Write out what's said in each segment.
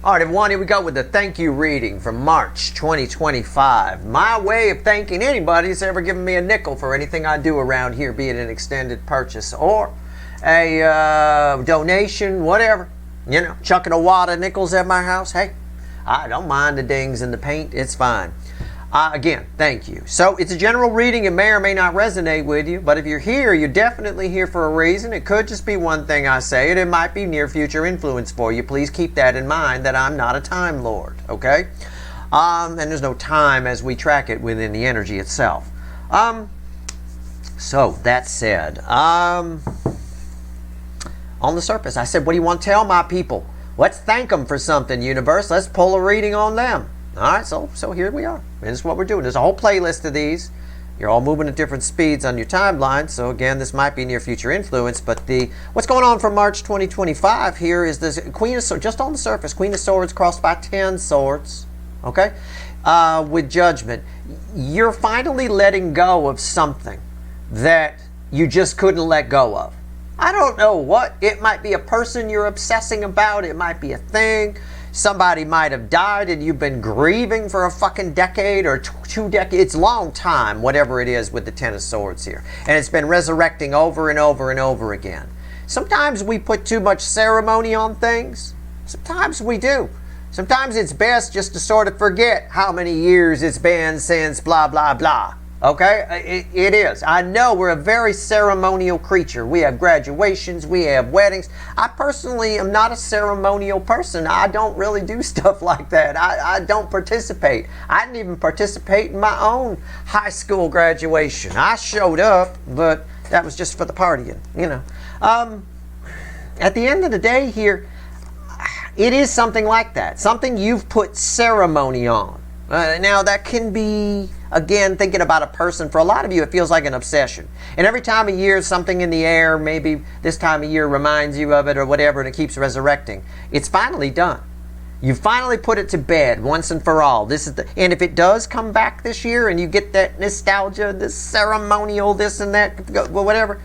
All right, everyone, here we go with the thank you reading from March 2025. My way of thanking anybody who's ever given me a nickel for anything I do around here, be it an extended purchase or a donation, whatever. You know, chucking a wad of nickels at my house. Hey, I don't mind the dings and the paint. It's fine. Again, thank you. So it's a general reading. It may or may not resonate with you, but if you're here, you're definitely here for a reason. It could just be one thing I say, and it might be near future influence for you. Please keep that in mind, that I'm not a time lord, okay? And there's no time as we track it within the energy itself. So that said, on the surface, I said, what do you want to tell my people? Let's thank them for something, universe. Let's pull a reading on them. All right, so here we are. This is what we're doing. There's a whole playlist of these. You're all moving at different speeds on your timeline. So again, this might be near future influence, but what's going on for March 2025 here is this Queen of Swords, just on the surface, Queen of Swords crossed by 10 swords, okay? With Judgment. You're finally letting go of something that you just couldn't let go of. I don't know what. It might be a person you're obsessing about. It might be a thing. Somebody might have died and you've been grieving for a fucking decade or 2 decades. It's a long time, whatever it is with the Ten of Swords here. And it's been resurrecting over and over and over again. Sometimes we put too much ceremony on things. Sometimes we do. Sometimes it's best just to sort of forget how many years it's been since blah, blah, blah. Okay? It is. I know we're a very ceremonial creature. We have graduations. We have weddings. I personally am not a ceremonial person. I don't really do stuff like that. I don't participate. I didn't even participate in my own high school graduation. I showed up, but that was just for the partying, you know. At the end of the day here, it is something like that. Something you've put ceremony on. Now, that can be, again, thinking about a person. For a lot of you, it feels like an obsession. And every time of year, something in the air, maybe this time of year reminds you of it or whatever, and it keeps resurrecting. It's finally done. You finally put it to bed once and for all. And if it does come back this year and you get that nostalgia, this ceremonial, this and that, whatever,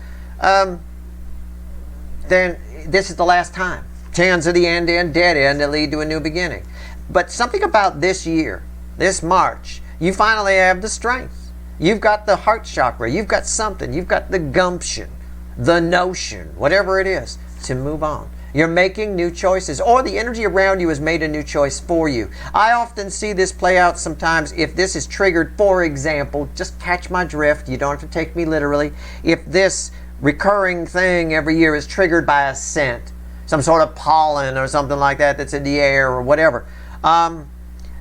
then this is the last time. Tens are the end, dead end that lead to a new beginning. But something about this year, this March, you finally have the strength. You've got the heart chakra. You've got something. You've got the gumption, the notion, whatever it is, to move on. You're making new choices, or the energy around you has made a new choice for you. I often see this play out sometimes if this is triggered, for example, just catch my drift. You don't have to take me literally. If this recurring thing every year is triggered by a scent, some sort of pollen or something like that that's in the air or whatever,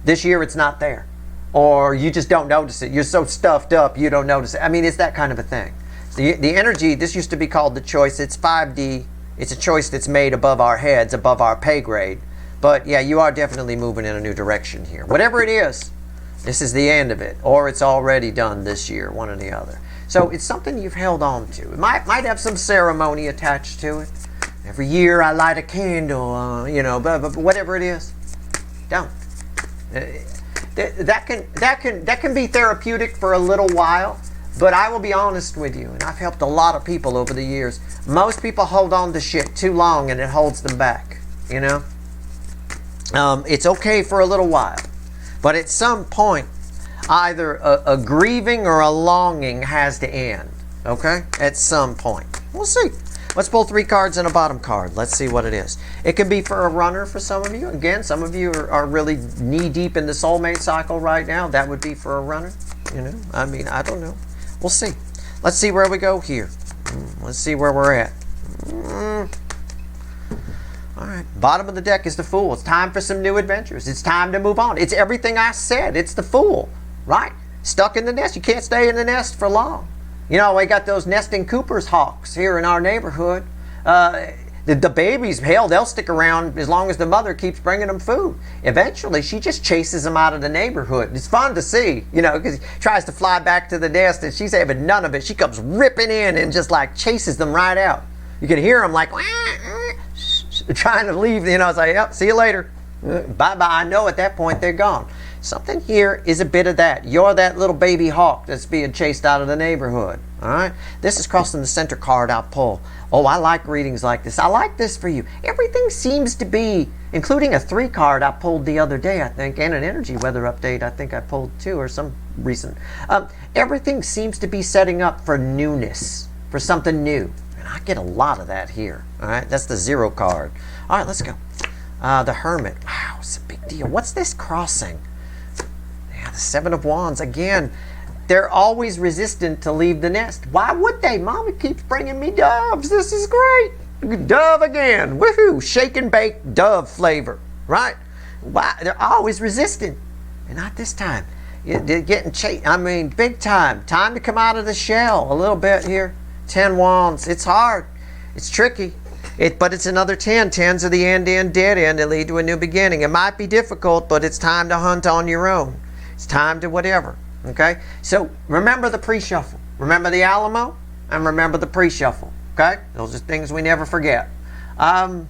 this year it's not there. Or you just don't notice it. You're so stuffed up you don't notice it. I mean, it's that kind of a thing. The energy, this used to be called the choice. It's 5D. It's a choice that's made above our heads, above our pay grade. But yeah, you are definitely moving in a new direction here. Whatever it is, this is the end of it. Or it's already done this year, one or the other. So it's something you've held on to. It might have some ceremony attached to it. Every year I light a candle, you know, but whatever it is, don't. That can be therapeutic for a little while, but I will be honest with you, and I've helped a lot of people over the years. Most people hold on to shit too long and it holds them back, you know. It's okay for a little while, but at some point, either a grieving or a longing has to end, okay? At some point. We'll see. Let's pull 3 cards and a bottom card. Let's see what it is. It could be for a runner for some of you. Again, some of you are really knee-deep in the soulmate cycle right now. That would be for a runner. You know, I mean, I don't know. We'll see. Let's see where we go here. Let's see where we're at. All right. Bottom of the deck is the Fool. It's time for some new adventures. It's time to move on. It's everything I said. It's the Fool, right? Stuck in the nest. You can't stay in the nest for long. You know, we got those nesting Cooper's hawks here in our neighborhood. The babies, hell, they'll stick around as long as the mother keeps bringing them food. Eventually, she just chases them out of the neighborhood. It's fun to see, you know, because he tries to fly back to the nest and she's having none of it. She comes ripping in and just like chases them right out. You can hear them like trying to leave, you know. It's like, yep, see you later. Bye-bye. I know at that point they're gone. Something here is a bit of that. You're that little baby hawk that's being chased out of the neighborhood. All right? This is crossing the center card I'll pull. Oh, I like readings like this. I like this for you. Everything seems to be, including a 3 card I pulled the other day, I think, and an energy weather update I think I pulled too, or some recent. Everything seems to be setting up for newness, for something new. And I get a lot of that here. All right? That's the 0 card. All right, let's go. The Hermit. Wow, it's a big deal. What's this crossing? Yeah, the 7 of Wands. Again, they're always resistant to leave the nest. Why would they? Mama keeps bringing me doves. This is great. Dove again. Woohoo. Shake and bake dove flavor. Right? Why? They're always resistant. And not this time. They're getting chased. I mean, big time. Time to come out of the shell a little bit here. 10 Wands. It's hard. It's tricky. But it's another 10. 10s are the end, dead end that lead to a new beginning. It might be difficult, but it's time to hunt on your own. It's time to whatever. Okay? So remember the pre-shuffle. Remember the Alamo, and remember the pre-shuffle. Okay? Those are things we never forget. Yeah,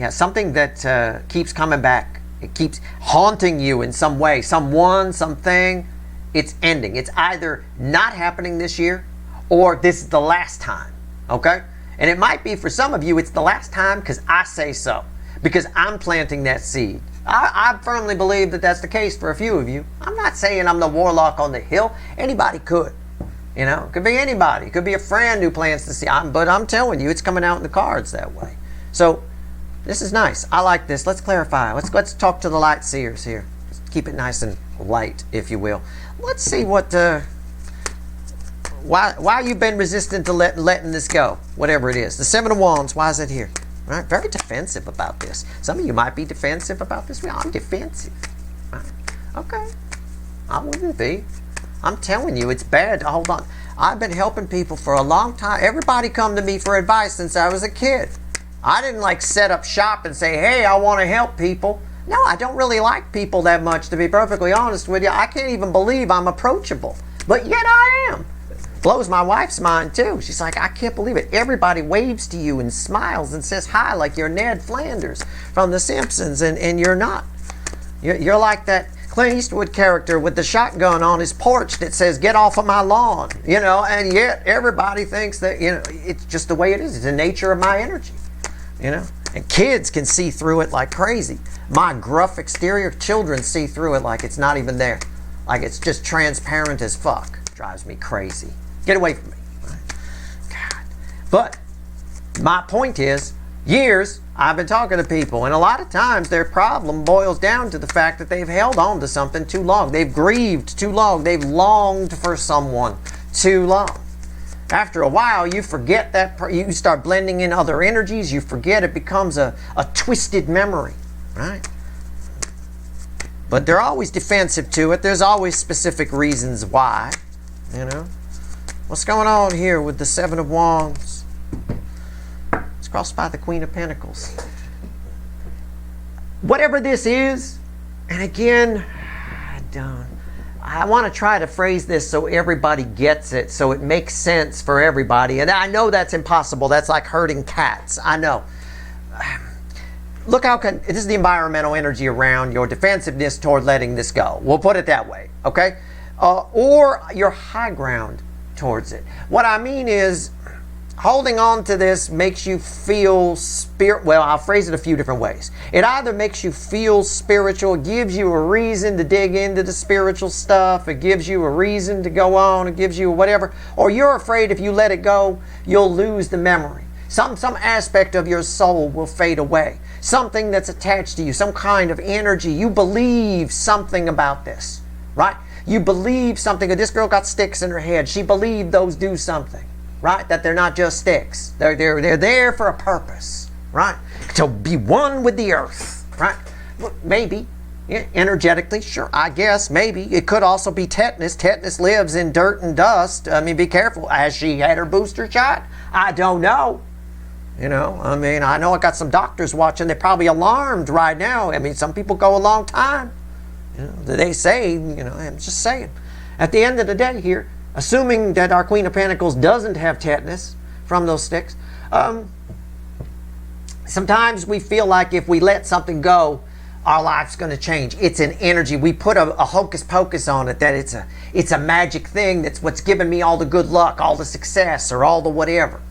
something that keeps coming back. It keeps haunting you in some way. Someone, something. It's ending. It's either not happening this year, or this is the last time, okay? And it might be for some of you, it's the last time because I say so, because I'm planting that seed. I firmly believe that that's the case for a few of you. I'm not saying I'm the warlock on the hill. Anybody could, you know? It could be anybody. It could be a friend who plants the seed. But I'm telling you, it's coming out in the cards that way. So this is nice. I like this. Let's clarify. Let's talk to the light seers here. Let's keep it nice and light, if you will. Let's see what... Why you've been resistant to letting this go, whatever it is. The 7 of Wands, why is it here? Right? Very defensive about this. Some of you might be defensive about this. Well, I'm defensive. Right? Okay. I wouldn't be. I'm telling you, it's bad. Hold on. I've been helping people for a long time. Everybody come to me for advice since I was a kid. I didn't like set up shop and say, hey, I want to help people. No, I don't really like people that much, to be perfectly honest with you. I can't even believe I'm approachable. But yet I am. Blows my wife's mind too. She's like, I can't believe it. Everybody waves to you and smiles and says hi like you're Ned Flanders from The Simpsons, and you're not. You're like that Clint Eastwood character with the shotgun on his porch that says, get off of my lawn, you know, and yet everybody thinks that, you know, it's just the way it is. It's the nature of my energy, you know, and kids can see through it like crazy. My gruff exterior, children see through it like it's not even there. Like it's just transparent as fuck. Drives me crazy. Get away from me. God. But my point is, years I've been talking to people, and a lot of times their problem boils down to the fact that they've held on to something too long. They've grieved too long. They've longed for someone too long. After a while, you forget that. You start blending in other energies. You forget. It becomes a twisted memory, right? But they're always defensive to it. There's always specific reasons why, you know. What's going on here with the 7 of Wands? It's crossed by the Queen of Pentacles. Whatever this is, and again, I want to try to phrase this so everybody gets it, so it makes sense for everybody. And I know that's impossible. That's like herding cats. I know. Look how this is the environmental energy around your defensiveness toward letting this go. We'll put it that way, okay? Or your high ground towards it. What I mean is, holding on to this makes you feel well, I'll phrase it a few different ways. It either makes you feel spiritual, gives you a reason to dig into the spiritual stuff, it gives you a reason to go on, it gives you whatever, or you're afraid if you let it go, you'll lose the memory. Some aspect of your soul will fade away. Something that's attached to you, some kind of energy. You believe something about this, right? You believe something. This girl got sticks in her head. She believed those do something, right? That they're not just sticks. They're there for a purpose, right? To be one with the earth, right? Well, maybe, yeah, energetically, sure, I guess, maybe. It could also be tetanus. Tetanus lives in dirt and dust. I mean, be careful. Has she had her booster shot? I don't know. You know, I mean, I know I got some doctors watching. They're probably alarmed right now. I mean, some people go a long time. You know, they say, you know, I'm just saying. At the end of the day here, assuming that our Queen of Pentacles doesn't have tetanus from those sticks, Sometimes we feel like if we let something go, our life's going to change. It's an energy. We put a hocus pocus on it, that it's a magic thing that's what's giving me all the good luck, all the success, or all the whatever.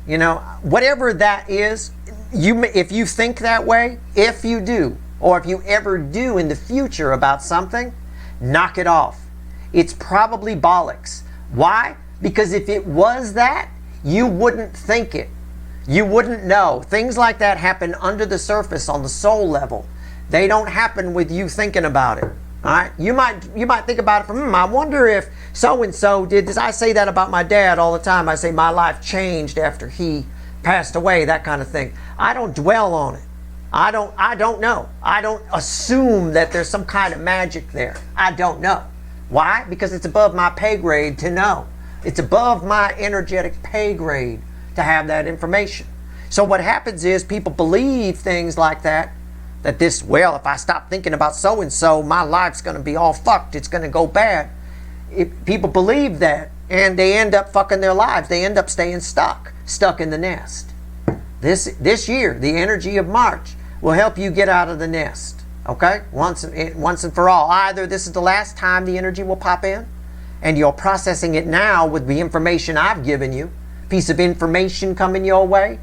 You know, whatever that is, if you think that way, if you do, or if you ever do in the future about something, knock it off. It's probably bollocks. Why? Because if it was that, you wouldn't think it. You wouldn't know. Things like that happen under the surface on the soul level. They don't happen with you thinking about it. All right? You might think about it from, I wonder if so-and-so did this. I say that about my dad all the time. I say my life changed after he passed away, that kind of thing. I don't dwell on it. I don't know. I don't assume that there's some kind of magic there. I don't know. Why? Because it's above my pay grade to know. It's above my energetic pay grade to have that information. So what happens is people believe things like that this, well, if I stop thinking about so-and-so, my life's going to be all fucked. It's going to go bad. People believe that, and they end up fucking their lives. They end up staying stuck in the nest. This year, the energy of March will help you get out of the nest. Okay? Once and for all. Either this is the last time the energy will pop in, and you're processing it now with the information I've given you. Piece of information coming your way.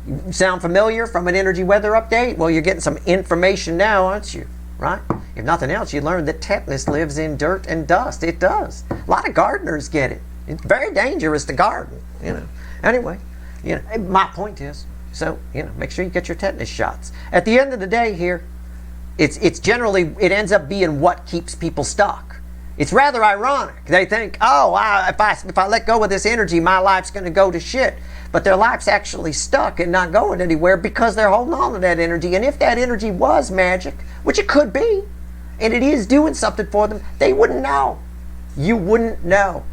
You sound familiar from an energy weather update? Well, you're getting some information now, aren't you? Right? If nothing else, you learned that tetanus lives in dirt and dust. It does. A lot of gardeners get it. It's very dangerous to garden, you know. Anyway, you know, my point is, so, you know, make sure you get your tetanus shots. At the end of the day here, it's generally, it ends up being what keeps people stuck. It's rather ironic. They think, oh, if I let go of this energy, my life's going to go to shit. But their life's actually stuck and not going anywhere because they're holding on to that energy. And if that energy was magic, which it could be, and it is doing something for them, they wouldn't know. You wouldn't know.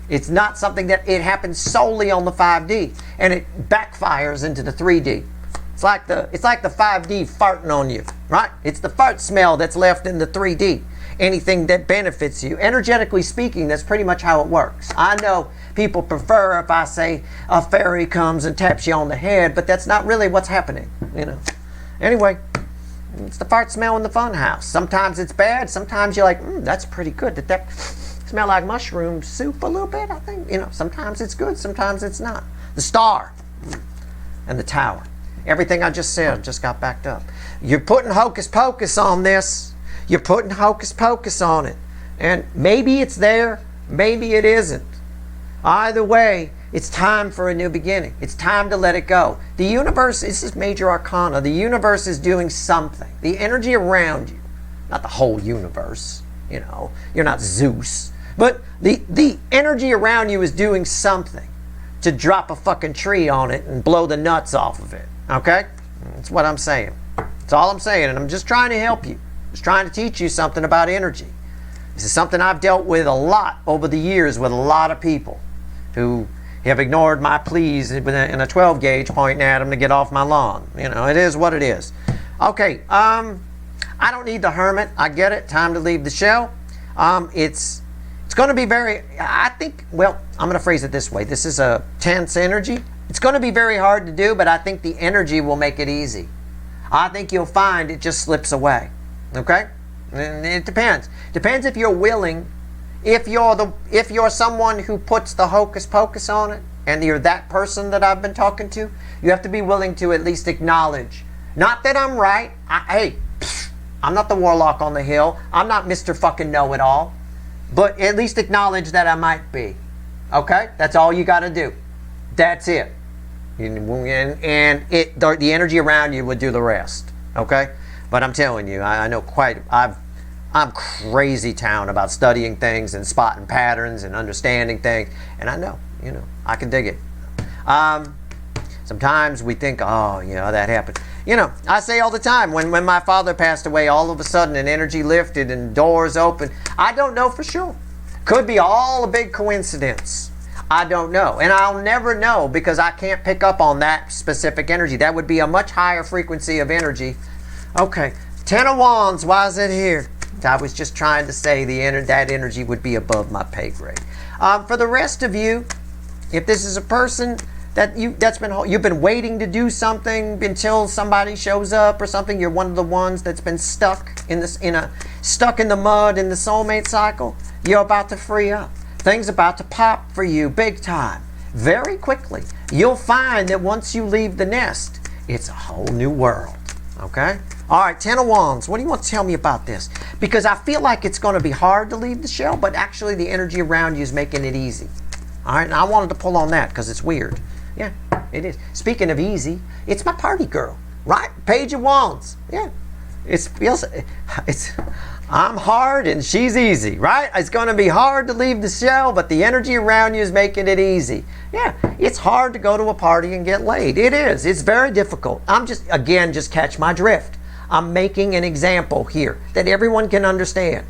It's not something that it happens solely on the 5D, and it backfires into the 3D. It's like the 5D farting on you, right? It's the fart smell that's left in the 3D. Anything that benefits you. Energetically speaking, that's pretty much how it works. I know people prefer if I say a fairy comes and taps you on the head, but that's not really what's happening, you know. Anyway, it's the fart smell in the fun house. Sometimes it's bad. Sometimes you're like, that's pretty good. Did that smell like mushroom soup a little bit? I think, you know, sometimes it's good. Sometimes it's not. The star and the tower. Everything I just said just got backed up. You're putting hocus pocus on this. You're putting hocus pocus on it. And maybe it's there, maybe it isn't. Either way, it's time for a new beginning. It's time to let it go. The universe, this is major arcana, the universe is doing something. The energy around you, not the whole universe, you know, you're not Zeus, but the energy around you is doing something to drop a fucking tree on it and blow the nuts off of it. Okay? That's what I'm saying. That's all I'm saying, and I'm just trying to help you. Just trying to teach you something about energy. This is something I've dealt with a lot over the years with a lot of people who have ignored my pleas in a 12 gauge pointing at them to get off my lawn. You know, it is what it is. Okay, I don't need the hermit. I get it. Time to leave the show. It's going to be very, I think, well, I'm going to phrase it this way. This is a tense energy. It's going to be very hard to do, but I think the energy will make it easy. I think you'll find it just slips away. Okay? And it depends. Depends if you're willing. If you're someone who puts the hocus pocus on it, and you're that person that I've been talking to, you have to be willing to at least acknowledge. Not that I'm right. I'm not the warlock on the hill. I'm not Mr. fucking know-it-all. But at least acknowledge that I might be. Okay? That's all you got to do. That's it. And the energy around you would do the rest. Okay? But I'm telling you, I know I'm crazy town about studying things and spotting patterns and understanding things. And I know, you know, I can dig it. Sometimes we think, oh, you know, that happened. You know, I say all the time, when my father passed away, all of a sudden an energy lifted and doors opened. I don't know for sure. Could be all a big coincidence. I don't know. And I'll never know because I can't pick up on that specific energy. That would be a much higher frequency of energy. Okay, 10 of Wands, why is it here? I was just trying to say that energy would be above my pay grade. For the rest of you, if this is a person You've been waiting to do something until somebody shows up or something. You're one of the ones that's been stuck in the mud in the soulmate cycle. You're about to free up. Things about to pop for you big time. Very quickly. You'll find that once you leave the nest, it's a whole new world. Okay? All right, Ten of Wands. What do you want to tell me about this? Because I feel like it's going to be hard to leave the shell, but actually the energy around you is making it easy. All right, and I wanted to pull on that because it's weird. Yeah, it is. Speaking of easy, it's my party girl, right? Page of Wands. Yeah, I'm hard and she's easy, right? It's going to be hard to leave the shell, but the energy around you is making it easy. Yeah, it's hard to go to a party and get laid. It is. It's very difficult. Just catch my drift. I'm making an example here that everyone can understand.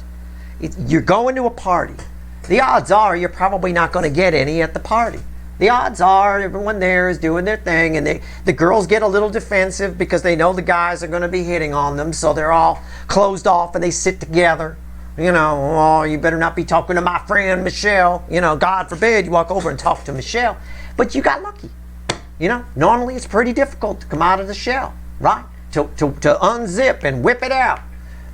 You're going to a party. The odds are you're probably not going to get any at the party. The odds are everyone there is doing their thing, and the girls get a little defensive because they know the guys are going to be hitting on them, so they're all closed off and they sit together. Oh, you better not be talking to my friend Michelle. God forbid you walk over and talk to Michelle. But you got lucky. Normally it's pretty difficult to come out of the shell, right? To unzip and whip it out.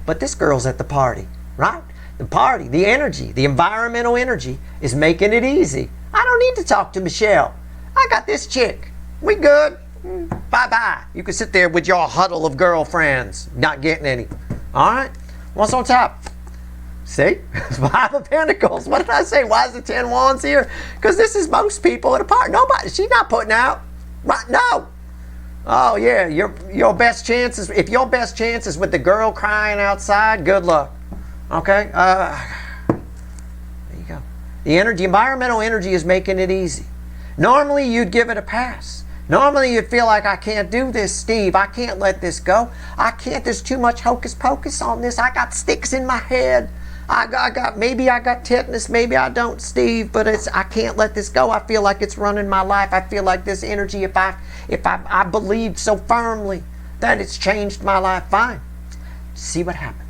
But this girl's at the party, right? The party, the energy, the environmental energy is making it easy. I don't need to talk to Michelle. I got this chick. We good. Bye-bye. You can sit there with your huddle of girlfriends, not getting any. All right? What's on top? See? Five of Pentacles. What did I say? Why is the 10 Wands here? Because this is most people at a party. Nobody. She's not putting out. Right? No. Oh, yeah. Your best chances. If your best chance is with the girl crying outside, good luck. Okay? There you go. The environmental energy is making it easy. Normally, you'd give it a pass. Normally, you'd feel like, I can't do this, Steve. I can't let this go. I can't. There's too much hocus pocus on this. I got sticks in my head. Maybe I got tetanus. Maybe I don't, Steve. But I can't let this go. I feel like it's running my life. I feel like this energy, if I believed so firmly that it's changed my life, fine. See what happens.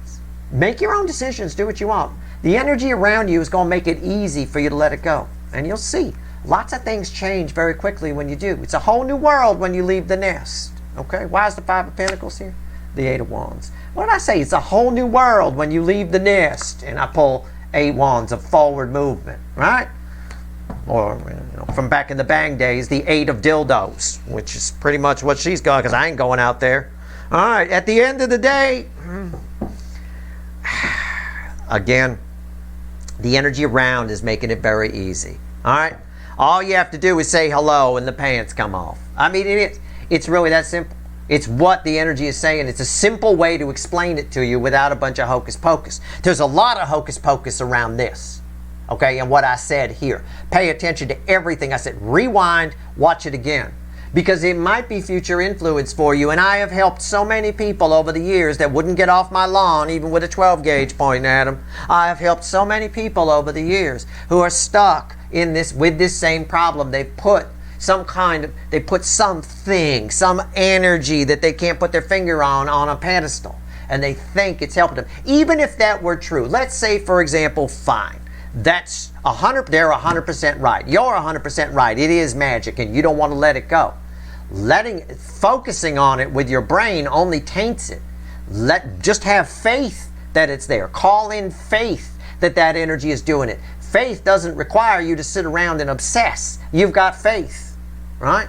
Make your own decisions. Do what you want. The energy around you is going to make it easy for you to let it go. And you'll see. Lots of things change very quickly when you do. It's a whole new world when you leave the nest. Okay? Why is the Five of Pentacles here? The Eight of Wands. What did I say? It's a whole new world when you leave the nest. And I pull 8 Wands of forward movement. Right? Or, from back in the bang days, the 8 of dildos. Which is pretty much what she's got, because I ain't going out there. All right. At the end of the day... Again, the energy around is making it very easy. All right? All you have to do is say hello and the pants come off. I mean, it's really that simple. It's what the energy is saying. It's a simple way to explain it to you without a bunch of hocus pocus. There's a lot of hocus pocus around this. Okay? And what I said here. Pay attention to everything I said. Rewind, watch it again. Because it might be future influence for you. And I have helped so many people over the years that wouldn't get off my lawn even with a 12 gauge pointing at them. I have helped so many people over the years who are stuck in this with this same problem. They've put something, some energy that they can't put their finger on a pedestal. And they think it's helping them. Even if that were true. Let's say, for example, fine. That's they're 100% right. You're 100% right. It is magic and you don't want to let it go. Focusing on it with your brain only taints it. Just have faith that it's there. Call in faith that energy is doing it. Faith doesn't require you to sit around and obsess. You've got faith, right?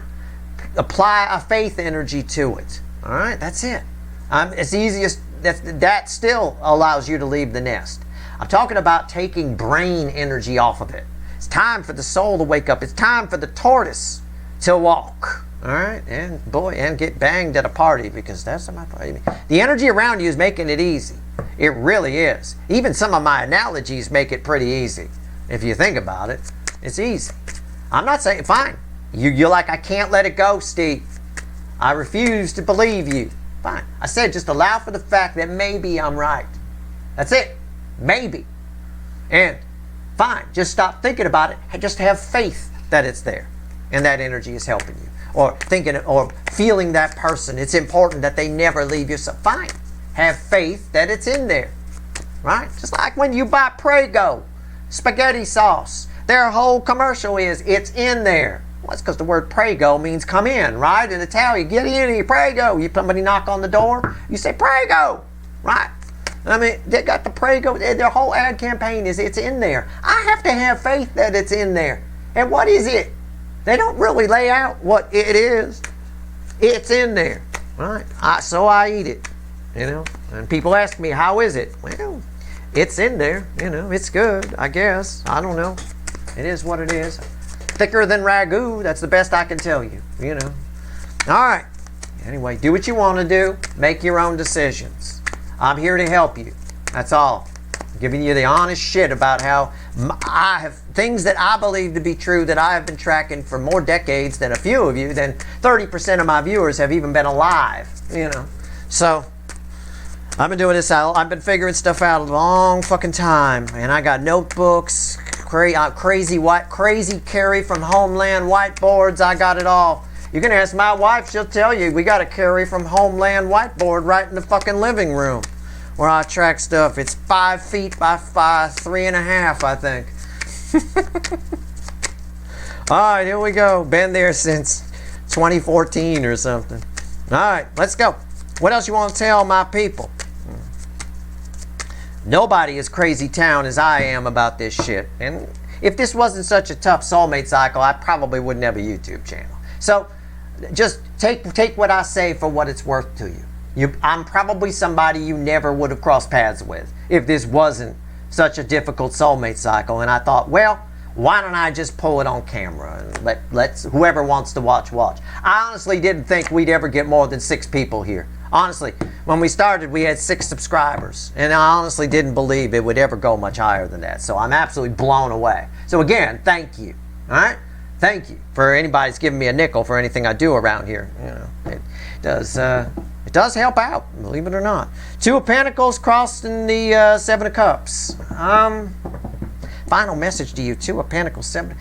Apply a faith energy to it. All right, that's it. It's easy as that still allows you to leave the nest. I'm talking about taking brain energy off of it. It's time for the soul to wake up. It's time for the tortoise to walk. All right? And get banged at a party, because that's my party. The energy around you is making it easy. It really is. Even some of my analogies make it pretty easy. If you think about it, it's easy. I'm not saying, fine. You're like, I can't let it go, Steve. I refuse to believe you. Fine. I said just allow for the fact that maybe I'm right. That's it. Maybe. And fine, just stop thinking about it. Just have faith that it's there and that energy is helping you. Or thinking or feeling that person. It's important that they never leave you. So fine. Have faith that it's in there. Right? Just like when you buy Prego spaghetti sauce. Their whole commercial is, it's in there. Well, it's because the word prego means come in, right? In Italian, get in here, prego. You somebody knock on the door, you say prego, right? I mean, they got the prego. Their whole ad campaign is it's in there. I have to have faith that it's in there. And what is it? They don't really lay out what it is. It's in there, right? So I eat it, you know. And people ask me, how is it? Well, it's in there, you know. It's good, I guess. I don't know. It is what it is. Thicker than ragu. That's the best I can tell you, you know. All right. Anyway, do what you want to do. Make your own decisions. I'm here to help you. That's all. I'm giving you the honest shit about how I have things that I believe to be true that I have been tracking for more decades than a few of you, than 30% of my viewers have even been alive, you know. So I've been doing this out. I've been figuring stuff out a long fucking time, and I got notebooks, crazy carry from Homeland whiteboards. I got it all. You can ask my wife; she'll tell you we got a carry from Homeland whiteboard right in the fucking living room where I track stuff. It's 5 feet by 3.5, I think. All right, here we go. Been there since 2014 or something. All right, let's go. What else you want to tell my people? Nobody is crazy town as I am about this shit. And if this wasn't such a tough soulmate cycle, I probably wouldn't have a YouTube channel. So just take what I say for what it's worth to you. I'm probably somebody you never would have crossed paths with if this wasn't such a difficult soulmate cycle. And I thought, well, why don't I just pull it on camera and let whoever wants to watch. I honestly didn't think we'd ever get more than 6 people here. Honestly, when we started, we had 6 subscribers, and I honestly didn't believe it would ever go much higher than that. So I'm absolutely blown away. So again, thank you. All right, thank you for anybody that's giving me a nickel for anything I do around here. You know, it does help out, believe it or not. 2 of Pentacles crossed in the 7 of Cups. Final message to you: 2 of Pentacles, 7.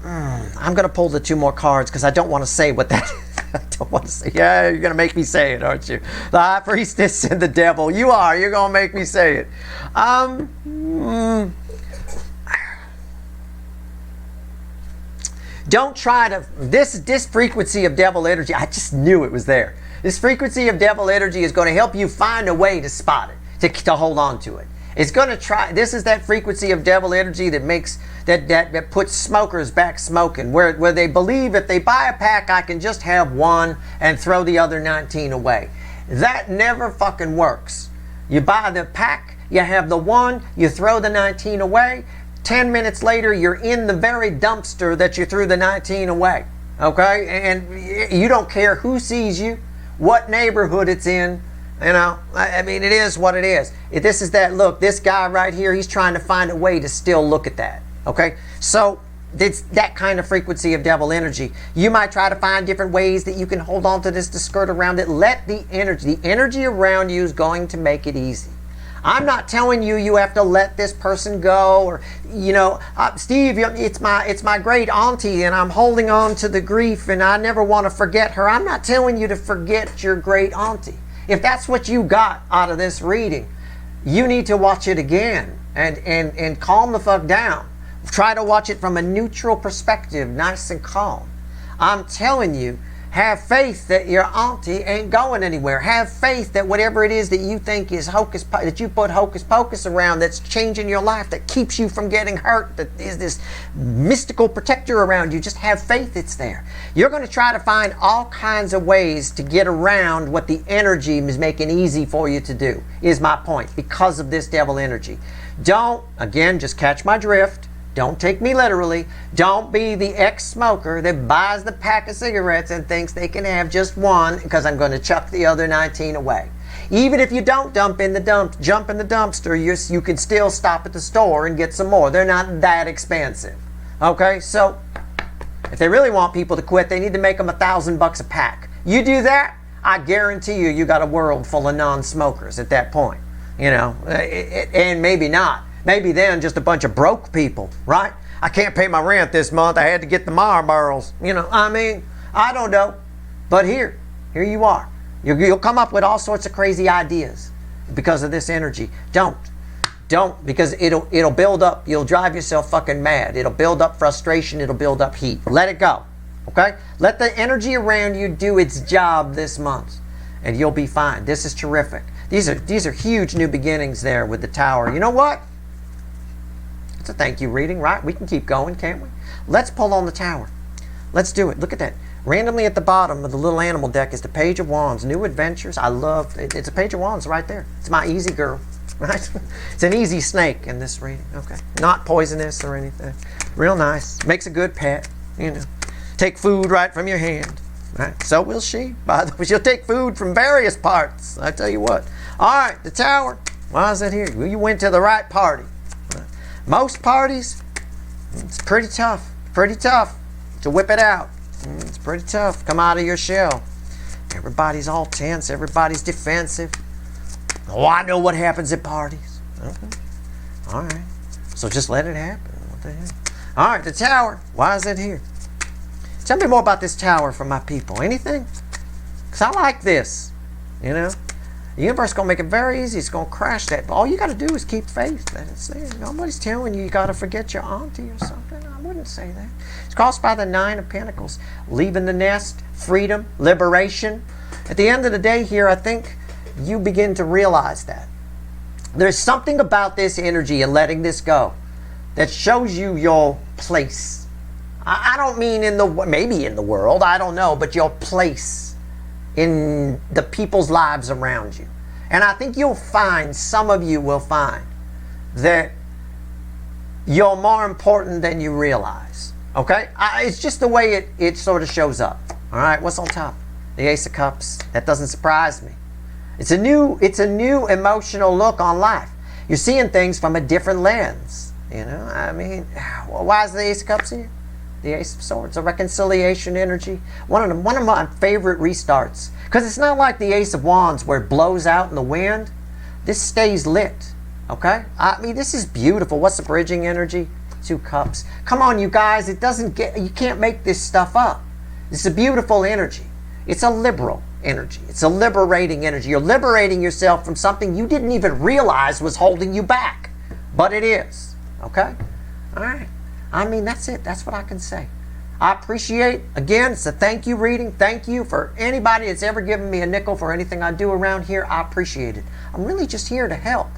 I'm gonna pull the 2 more cards because I don't want to say what that. I don't want to say. Yeah, you're gonna make me say it, aren't you? The High Priestess and the Devil. You are. You're gonna make me say it. Don't try to. This frequency of devil energy. I just knew it was there. This frequency of devil energy is going to help you find a way to spot it, to hold on to it. It's going to try. This is that frequency of devil energy that makes that puts smokers back smoking, where they believe if they buy a pack, I can just have one and throw the other 19 away. That never fucking works. You buy the pack, you have the one, you throw the 19 away. 10 minutes later, you're in the very dumpster that you threw the 19 away. Okay, and you don't care who sees you, what neighborhood it's in. You know, I mean, it is what it is. This is that look. This guy right here, he's trying to find a way to still look at that. Okay, so it's that kind of frequency of devil energy. You might try to find different ways that you can hold on to this to skirt around it. Let the energy around you is going to make it easy. I'm not telling you have to let this person go, or you know, Steve, it's my great auntie, and I'm holding on to the grief, and I never want to forget her. I'm not telling you to forget your great auntie. If that's what you got out of this reading, you need to watch it again and calm the fuck down. Try to watch it from a neutral perspective, nice and calm. I'm telling you, have faith that your auntie ain't going anywhere. Have faith that whatever it is that you think is that you put hocus pocus around, that's changing your life, that keeps you from getting hurt, that is this mystical protector around you, just have faith it's there. You're going to try to find all kinds of ways to get around what the energy is making easy for you to do, is my point, because of this devil energy. Don't, again, just catch my drift. Don't take me literally. Don't be the ex-smoker that buys the pack of cigarettes and thinks they can have just one because I'm going to chuck the other 19 away. Even if you don't jump in the dumpster, you can still stop at the store and get some more. They're not that expensive. Okay, so if they really want people to quit, they need to make them $1,000 a pack. You do that, I guarantee you got a world full of non-smokers at that point. You know, and maybe not. Maybe then just a bunch of broke people, right? I can't pay my rent this month. I had to get the Marlboros. You know, I mean, I don't know. But here you are. You'll come up with all sorts of crazy ideas because of this energy. Don't Don't, because it'll build up. You'll drive yourself fucking mad. It'll build up frustration. It'll build up heat. Let it go. Okay? Let the energy around you do its job this month, and you'll be fine. This is terrific. These are huge new beginnings there with the Tower. You know what? It's a thank you reading, right? We can keep going, can't we? Let's pull on the Tower. Let's do it. Look at that. Randomly at the bottom of the little animal deck is the Page of Wands. New adventures. I love it. It's a Page of Wands right there. It's my easy girl. Right? It's an easy snake in this reading. Okay. Not poisonous or anything. Real nice. Makes a good pet. You know. Take food right from your hand. Right? So will she. By the way, she'll take food from various parts. I tell you what. All right, the Tower. Why is it here? Well, you went to the right party. Right? Most parties, it's pretty tough. Pretty tough to whip it out. It's pretty tough. Come out of your shell. Everybody's all tense. Everybody's defensive. Oh, I know what happens at parties. Okay. All right. So just let it happen. What the heck? All right, the Tower. Why is it here? Tell me more about this Tower for my people. Anything? Because I like this. You know? The universe is going to make it very easy. It's going to crash that. But all you got to do is keep faith that it's there. Nobody's telling you got to forget your auntie or something. I wouldn't say that. It's caused by the Nine of Pentacles. Leaving the nest, freedom, liberation. At the end of the day here, I think you begin to realize that. There's something about this energy and letting this go that shows you your place. I don't mean maybe in the world, I don't know, but your place in the people's lives around you. And I think some of you will find that you're more important than you realize. Okay? It's just the way it sort of shows up. All right? What's on top? The Ace of Cups. That doesn't surprise me. It's a new emotional look on life. You're seeing things from a different lens. You know? I mean, why is the Ace of Cups here? The Ace of Swords, a reconciliation energy. One of my favorite restarts. Because it's not like the Ace of Wands where it blows out in the wind. This stays lit. Okay? I mean, this is beautiful. What's the bridging energy? 2 cups. Come on, you guys. You can't make this stuff up. It's a beautiful energy. It's a liberal energy. It's a liberating energy. You're liberating yourself from something you didn't even realize was holding you back. But it is. Okay? All right. I mean, that's it. That's what I can say. I appreciate, again, it's a thank you reading. Thank you for anybody that's ever given me a nickel for anything I do around here. I appreciate it. I'm really just here to help.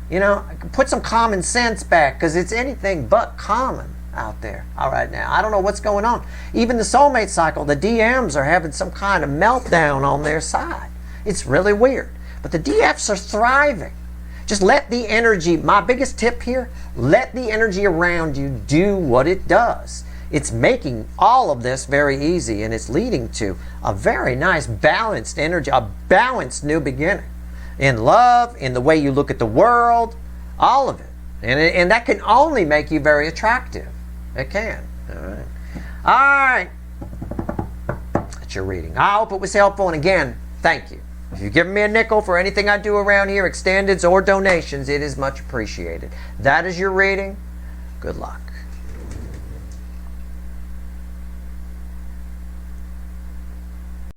You know, put some common sense back because it's anything but common out there all right now. I don't know what's going on. Even the soulmate cycle, the DMs are having some kind of meltdown on their side. It's really weird. But the DFs are thriving. Just let the energy, my biggest tip here, let the energy around you do what it does. It's making all of this very easy, and it's leading to a very nice balanced energy, a balanced new beginning. In love, in the way you look at the world, all of it. And that can only make you very attractive. It can. All right. All right. That's your reading. I hope it was helpful, and again, thank you. If you've given me a nickel for anything I do around here, extendeds or donations, it is much appreciated. That is your reading. Good luck.